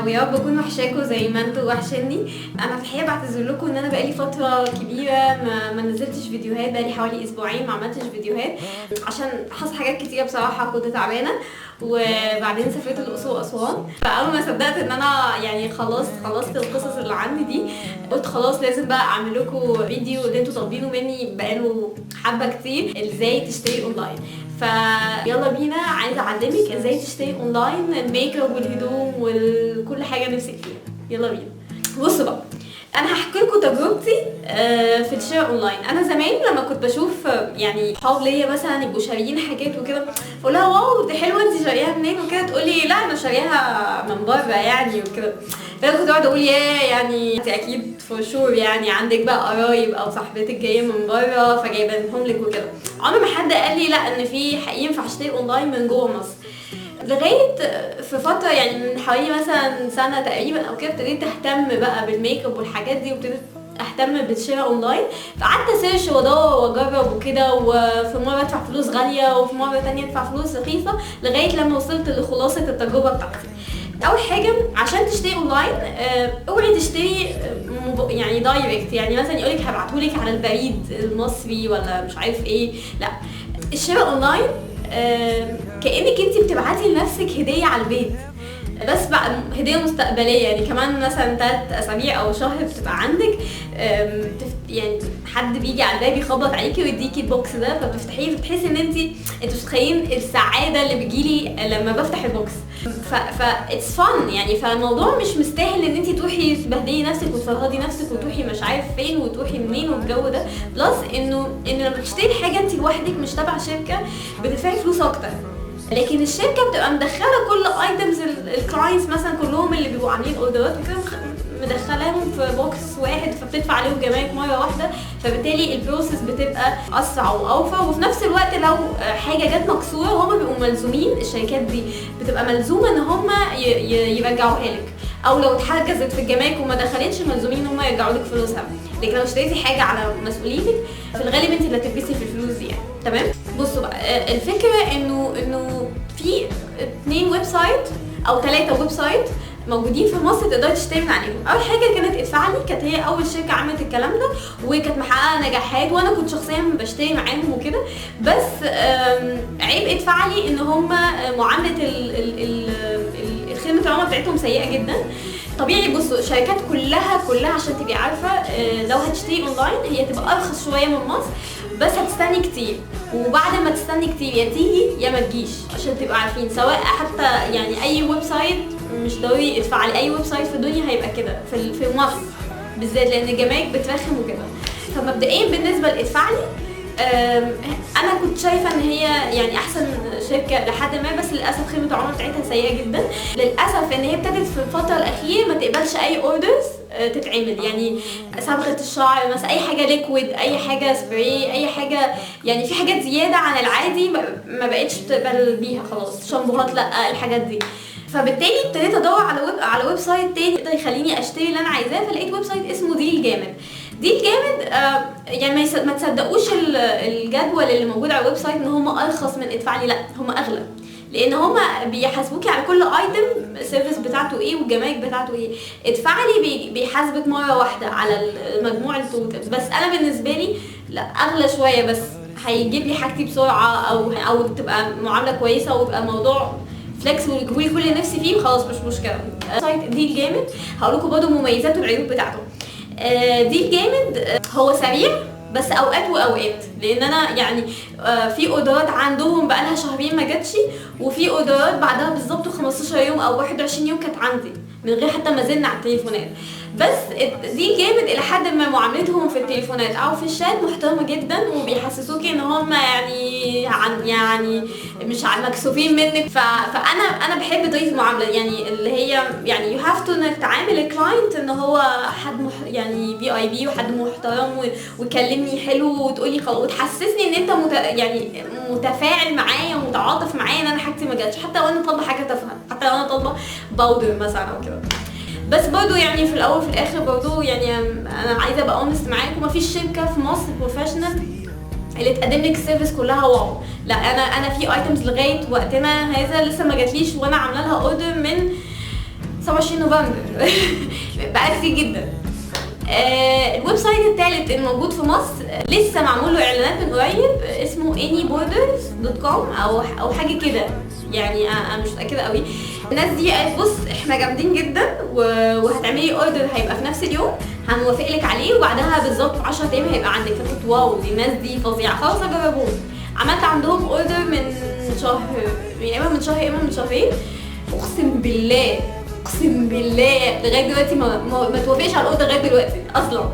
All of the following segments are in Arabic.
ويا رب اكون وحشاكوا زي ما انتوا وحشني. انا في الحقيقه بعتذر لكم ان انا بقالي فتره كبيره ما نزلتش فيديوهات، بقالي حوالي اسبوعين ما عملتش فيديوهات عشان حصل حاجات كتيره بصراحه، كنت تعبانه وبعدين سافرت الاقصر واسوان. فاول ما صدقت ان انا يعني خلصت القصص اللي عندي دي، قلت خلاص لازم بقى اعمل لكم فيديو اللي انتوا طالبينه مني بقاله حبه كتير، ازاي تشتري اونلاين. فيلا بينا، عايزه اعلمك ازاي تشتري اونلاين الميك اب والهدوم وكل حاجه نفسك فيها. يلا بينا. بصوا بقى، انا هحكي لكم تجربتي في الشراء اونلاين. انا زمان لما كنت بشوف يعني صحاب ليا مثلا يبقوا شاريين حاجات وكده، اقول لها واو دي حلوه، انت شاريها منين وكده، تقول لي لا انا شاريها من بره يعني وكده. فانا كنت قاعده اقول يعني انت اكيد فور شور يعني عندك بقى قرايب او صاحبتك جايه من بره فجايبينهم لك وكده. عمر ما حد قال لي لا ان في ينفع اشتري اونلاين من جوه مصر. لغايه في فتره يعني من حوالي مثلا سنه تقريبا او كده، ابتديت اهتم بقى بالميك اب والحاجات دي، وابتديت اهتم بالشراء اونلاين. فقعدت اسيرش وادور واجرب وكده، وفي مره ادفع فلوس غاليه وفي مره تانية ادفع فلوس رخيصه، لغايه لما وصلت لخلاصه التجربه بتاعتي. اول حاجه عشان تشتري اونلاين، اوعي تشتري يعني دايركت، يعني مثلا يقولك هبعتهولك على البريد المصري ولا مش عارف ايه. لا، الشراء اونلاين كأنك انت بتبعتي لنفسك هدية على البيت، بس بقى هدية مستقبلية. يعني كمان مثلا 3 أسابيع او شهر بتبقى عندك، يعني حد بيجي على الباب يخبط عليكي ويديكي البوكس ده، فبتفتحيه فتحسي ان انتوا مش متخيلين السعادة اللي بتجيلي لما بفتح البوكس. اتس فن يعني. فالموضوع مش مستاهل ان انت تروحي تبهدلي نفسك وتفرهدي نفسك وتروحي مش عارف فين وتروحي منين والجو ده. بلس انه لما تشتري حاجه انت لوحدك مش تبع شركه بتدفعي فلوس اكتر، لكن الشركه بتبقى مدخله كل ايتمز الكلاينتس مثلا كلهم اللي بيبقوا عاملين اوردرات وكده، مدخلاهم في بوكس واحد، فبتدفع عليهم جمارك مره واحده، فبالتالي البروسيس بتبقى اسرع واوفر. وفي نفس الوقت لو حاجه جت مكسوره هم بيبقوا ملزومين، الشركات دي بتبقى ملزومه ان هم يرجعوها لك، او لو اتحجزت في الجمارك وما دخلتش ملزومين ان هم يرجعوا لك فلوسها. لكن لو اشتريتي حاجه على مسؤوليتك في الغالب انت اللي هتلبسي في الفلوس دي يعني. تمام. بصوا بقى، الفكره انه في 2 ويب سايت او 3 ويب سايت موجودين في مصر تقدري تشتري من عليهم. اول حاجه كانت ادفعلي، كانت هي اول شركه عملت الكلام ده وكانت محققه نجاحات، وانا كنت شخصيا بشتري معاهم وكده. بس عيب ادفعلي ان هم معامله خدمه العملاء بتاعتهم سيئه جدا. طبيعي. بصوا، الشركات كلها عشان تبقي عارفه، لو هتشتري اونلاين هي تبقى ارخص شويه من مصر، بس هتستني كتير، وبعد ما تستني كتير يا تيجي يا ما تجيش، عشان تبقوا عارفين. سواء حتى يعني اي ويب سايت، مش ضروري ادفع على اي ويب سايت في الدنيا هيبقى كده في مصر بالذات، لان الجمارك بترخم وكده. فمبدئيا بالنسبه لادفعلي، انا كنت شايفه ان هي يعني احسن شركه لحد ما، بس للاسف خدمه العملاء بتاعتها سيئه جدا. للاسف ان هي ابتدت في الفتره الاخيره ما تقبلش اي اوردرز تتعمل، يعني صبغه الشعر مثلا، اي حاجه ليكويد، اي حاجه سبراي، اي حاجه يعني في حاجات زياده عن العادي ما بقتش تقبل بيها خلاص. شامبوهات لا، الحاجات دي. فبالتالي ابتديت ادور على ويب سايت تاني يقدر يخليني اشتري اللي انا عايزاه. فلقيت ويب سايت اسمه ديل جامد. ديل جامد يعني ما تصدقوش الجدول اللي موجود على الويب سايت ان هم ارخص من ادفعلي، لا هم اغلى، لان هم بيحاسبوكي على كل ايتم السيرفيس بتاعته ايه والجمارك بتاعته ايه. ادفعلي بيحاسبك مره واحده على المجموع التوتال. بس انا بالنسبه لي لا، اغلى شويه، بس هيجيب لي حاجتي بسرعه او تبقى معامله كويسه ويبقى الموضوع فليكس ويجيبولي كل اللي نفسي فيه، خلاص مش مشكله. سايت ديل جامد هقول لكم برضه مميزاته والعيوب بتاعته. ديل جامد هو سريع بس اوقات واوقات، لان انا يعني في اوردرات عندهم بقالها شهرين ما جاتش، وفي اوردرات بعدها بالظبط 15 يوم او 21 يوم كانت عندي من غير حتى ما زلنا على التليفونات. بس دي جامد الى حد ما معاملتهم في التليفونات او في الشات محترمه جدا، وبيحسسوكي ان هم يعني مش مكسوفين منك. فانا بحب طريقه المعامله، يعني اللي هي يعني يو هاف تو انك تعامل الكلاينت ان هو حد يعني VIP وحد محترم ويكلمني حلو وتقولي خلاص، وتحسسني ان انت يعني متفاعل معايا ومتعاطف معايا ان انا حاجتي ما جاتش، حتى لو انا طالبه حاجه تافهه، حتى لو انا طالبه باودر مثلا او كده. بس برضو يعني في الاول وفي الاخر برضو يعني انا عايزه ابقى اونست معاكم، مفيش شركه في مصر بروفيشنال اللي تقدم لك السيرفيس كلها واو. لا، انا في ايتمز لغايه وقتنا هذا لسه ما جاتليش وانا عامله لها اوردر من 27 نوفمبر بقى كتير جدا. الويب سايت الثالث الموجود في مصر لسه معمول له اعلانات من قريب، اسمه anyborders.com او حاجه كده يعني، انا مش متاكده قوي. الناس دي قالت بص احنا جامدين جدا وهتعملي اوردر هيبقى في نفس اليوم، هنوافق لك عليه وبعدها بالظبط 10 ايام هيبقى عندك. فقلت واو دي الناس دي فظيعه، خلاص اجربهم. عملت عندهم اوردر من شهر، يا اما من شهر يا اما من شهرين. اقسم بالله لغايه دلوقتي ما توافقش على الاوردر لغايه دلوقتي اصلا.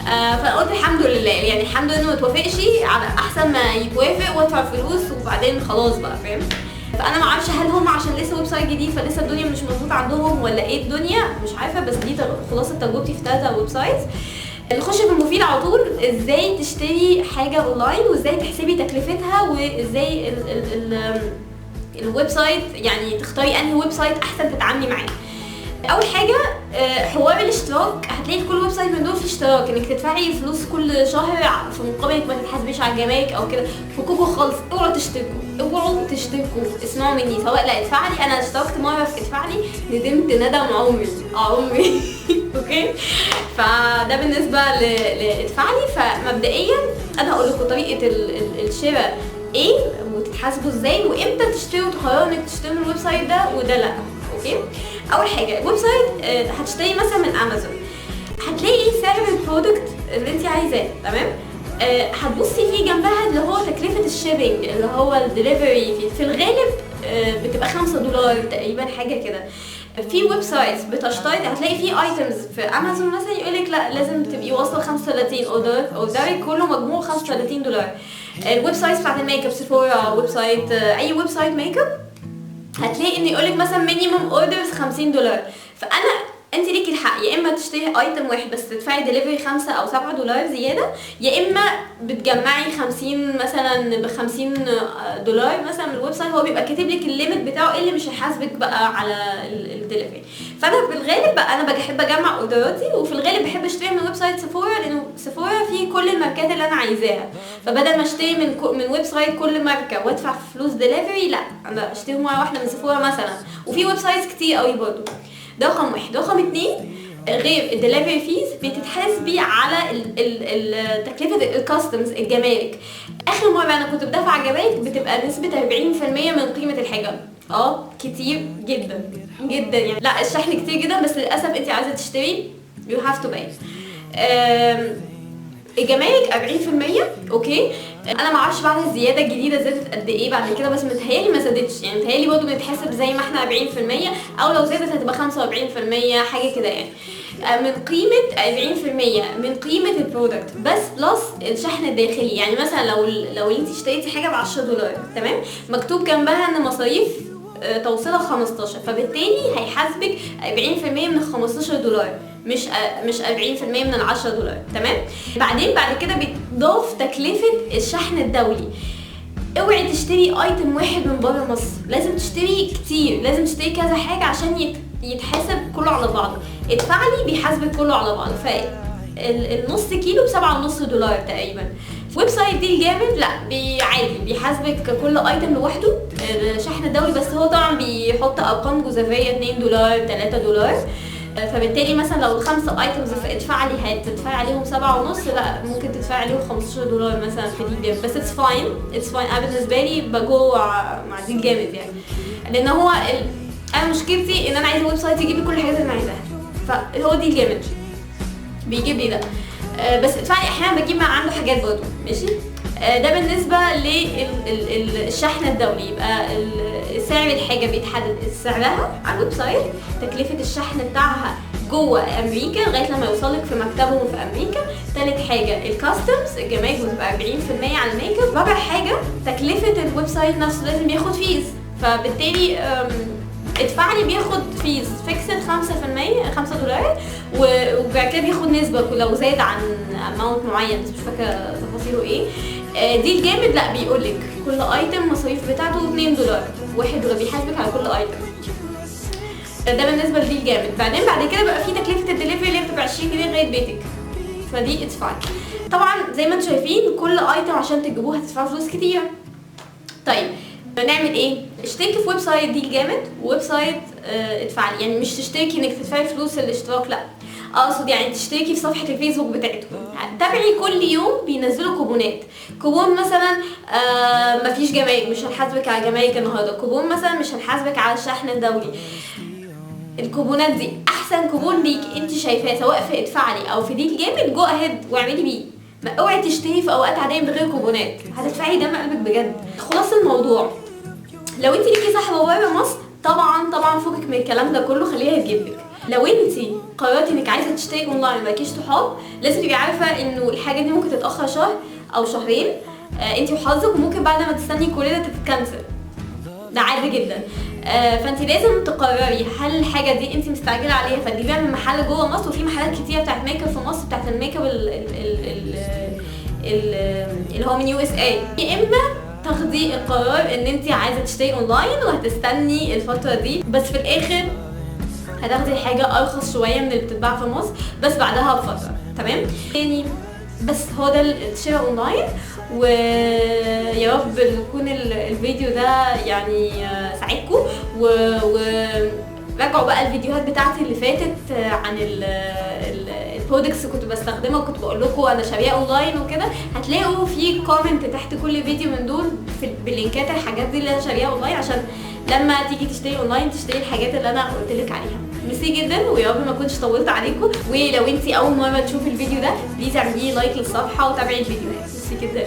فانا قلت الحمد لله، يعني الحمد لله انه ما توافقش، على احسن ما يتوافق وادفع فلوس وبعدين خلاص بقى، فاهم؟ فانا ما اعرفش هل هم عشان لسه ويب سايت جديد فلسه الدنيا مش مظبوطه عندهم ولا ايه الدنيا، مش عارفه. بس دي خلاصه تجربتي في 3 ويب سايتس. نخش في المفيد على طول. ازاي تشتري حاجه اونلاين وازاي تحسبي تكلفتها وازاي الويب سايت، يعني تختاري انهي ويب سايت احسن تتعاملي معاه. اول حاجه حوار الاشتراك. هتلاقي في كل ويب سايت من دول في اشتراك، انك تدفعي فلوس كل شهر في مقابل انك ما تتحاسبيش على الجمارك او كده. فكوكو خالص، اوعوا تشتركوا. اسمعوا مني، سواء لا ادفع لي، انا اشتركت مره في ادفع لي ندمت ندم عمري اوكي. فده بالنسبه لادفع لي. فمبدئيا انا هقول لكم طريقه الشراء ايه وتتحاسبوا ازاي وامتى تشتروا، تقرروا انك تشتروا من الويب سايت ده وده لا. اوكي، اول حاجه الويب سايت هتشتري مثلا من امازون، هتلاقي سعر البرودكت اللي انت عايزاه، تمام؟ هتبصي فيه جنبها اللي هو تكلفه الشيبنج اللي هو الدليفري، في الغالب بتبقى $5 تقريبا حاجه كده. في ويب سايتس بتشترط، هتلاقي في ايتمز في امازون مثلا يقولك لا لازم تبقي واصله 35 اوردر كله مجموع $35. الويب سايتس بتاعت الميك اب، سيفورا ويب سايت، اي ويب سايت ميك اب، هتلاقي ان يقولك مثلا مينيمم اوردرز $50. انت ليكي الحق يا اما تشتري ايتم واحد بس تدفعي دليفري $5 أو $7 زياده، يا اما بتجمعي 50 مثلا $50 مثلا من الويب سايت، هو بيبقى كاتب لك الليميت بتاعه اللي مش هيحاسبك بقى على الدليفري. فانا في الغالب بقى انا بحب اجمع اوردراتي، وفي الغالب بحب اشتري من ويب سايت سيفورا، لانه سيفورا فيه كل الماركات اللي انا عايزاها. فبدل ما اشتري من ويب سايت كل ماركه وادفع فلوس دليفري، لا انا اشتري مره واحده من سيفورا مثلا. وفي ويب سايتس كتير قوي برضه. ده رقم 1. رقم 2، غير الدليفري فيز بتتحاسبي على تكلفه الكاستمز، الجمارك. اخر مره انا كنت بدفع جمارك بتبقى نسبه 40% من قيمه الحاجه. كتير جدا يعني، لا الشحن كتير جدا، بس للاسف انت عايزه تشتري you have to pay. الجمارك 40%. اوكي، انا ما اعرفش بعد الزياده الجديده زادت قد ايه بعد كده، بس متهيالي ما زادتش، يعني متهيالي برضه بنتحسب زي ما احنا 40%، او لو زادت هتبقى 45% حاجه كده يعني. من قيمه 40% من قيمه البرودكت، بس بلس الشحن الداخلي. يعني مثلا لو انت اشتريتي حاجه ب$10، تمام، مكتوب جنبها ان مصاريف توصيلها 15، فبالتالي هيحاسبك 40% من $15، مش 40% من $10، تمام. بعدين بعد كده بتضاف تكلفه الشحن الدولي. اوعي تشتري ايتم واحد من بره مصر، لازم تشتري كتير، لازم تشتري كذا حاجه عشان يتحسب كله على بعضه. ادفع لي بيحاسبك كله على بعضه. فالنص كيلو $7.50 تقريبا. ويب سايت دي الجامد لا عادي بيحاسبك كل ايتم لوحده الشحن الدولي، بس هو طبعا بيحط ارقام جزافيه $2 $3. فبالتالي مثلا لو ال5 ايتمز ادفع لي هتدفعي عليهم 7.5، لا ممكن تدفعي عليهم $15 مثلا في دي جامد. بس اتس فاين. انا بالنسبه لي بجوع مع دي جامد يعني، لان هو انا مشكلتي ان انا عايزه ويب سايت يجيب لي كل الحاجات اللي انا عايزاها، فهو دي الجامد بيجيب لي ده. بس ادفعي احيانا بجيب مع عنده حاجات برضه، ماشي. ده بالنسبه للشحن الدولي. يبقى سعر الحاجه بيتحدد سعرها على الويب سايت، تكلفه الشحن بتاعها جوه امريكا لغايه لما يوصلك في مكتبهم في امريكا. ثالث حاجه الكاستمز، الجمارك بتبقى 40% على الميك اب. رابع حاجه تكلفه الويب سايت نفسه لازم ياخد فيز، فبالتالي ادفع لي بياخد فيز فيكسد $5، وبعد كده بياخد نسبه لو زاد عن اماونت معين، بس مش فاكره تفاصيله ايه. دي الجامد لا بيقولك كل ايتم مصاريف بتاعته $2 $1 بيحاسبك على كل ايتم. ده بالنسبه لدي الجامد. بعدين بعد كده بقى في تكلفه الدليفري اللي بتبقى 20 جنيه لغايه بيتك، فدي اتس فاين. طبعا زي ما انتم شايفين كل ايتم عشان تجيبوه هتدفعوا فلوس كتير. طيب نعمل ايه؟ اشتركي في ويب سايت دي الجامد، ويب سايت ادفعلي، يعني مش تشتركي انك تدفعي فلوس الاشتراك، لا اقصد يعني تشتركي في صفحه الفيسبوك بتاعتهم، تابعي كل يوم بينزلوا كوبونات. كوبون مثلا مفيش جمارك، مش هنحاسبك على جمارك النهارده، كوبون مثلا مش هنحاسبك على الشحن الدولي. الكوبونات دي احسن كوبون ليك انت شايفاه، سواء في ادفعلي او في ديل جامد، جو اهيد واعملي بيه. ما اوعي تشتري في اوقات عاديه من غير كوبونات، هتدفعي دم قلبك بجد. خلاص الموضوع، لو انت ليكي صاحبه بره مصر طبعا فوقك من الكلام ده كله، خليها تجيبلك. لو انت قررتي انك عايزه تشتري اونلاين مالكيش صحاب، لازم تبقي عارفه انه الحاجه دي ممكن تتاخر شهر او شهرين، انت وحظك، وممكن بعد ما تستني كل ده تتكنسل، ده عادي جدا. فانت لازم تقرري هل الحاجه دي انت مستعجله عليها فتجيبيها من محل جوه مصر، وفي محلات كتير بتاعت ميك اب في مصر بتاعت الميك اب اللي هو من USA، يا اما تاخدي القرار ان انت عايزه تشتري اونلاين وهتستني الفتره دي، بس في الاخر هتاخدي حاجه ارخص شويه من اللي بتتباع في مصر بس بعدها بفتره. تمام تاني، بس هو ده الشراء اونلاين. ويا رب يكون الفيديو ده يعني ساعدكم، راجعوا بقى الفيديوهات بتاعتي اللي فاتت عن البرودكتس كنت بستخدمها، وكنت بقول لكم انا شاريه اونلاين وكده، هتلاقوا في كومنت تحت كل فيديو من دول باللينكات الحاجات دي اللي انا شاريها اونلاين، عشان لما تيجي تشتري اونلاين تشتري الحاجات اللي انا قلت لك عليها. ميرسي جدا، ويا رب ما كنتش طولت عليكم. ولو انتي اول مره تشوفي الفيديو ده بليز اعملي لايك للصفحه وتابعي الفيديوهات. ميرسي جدا.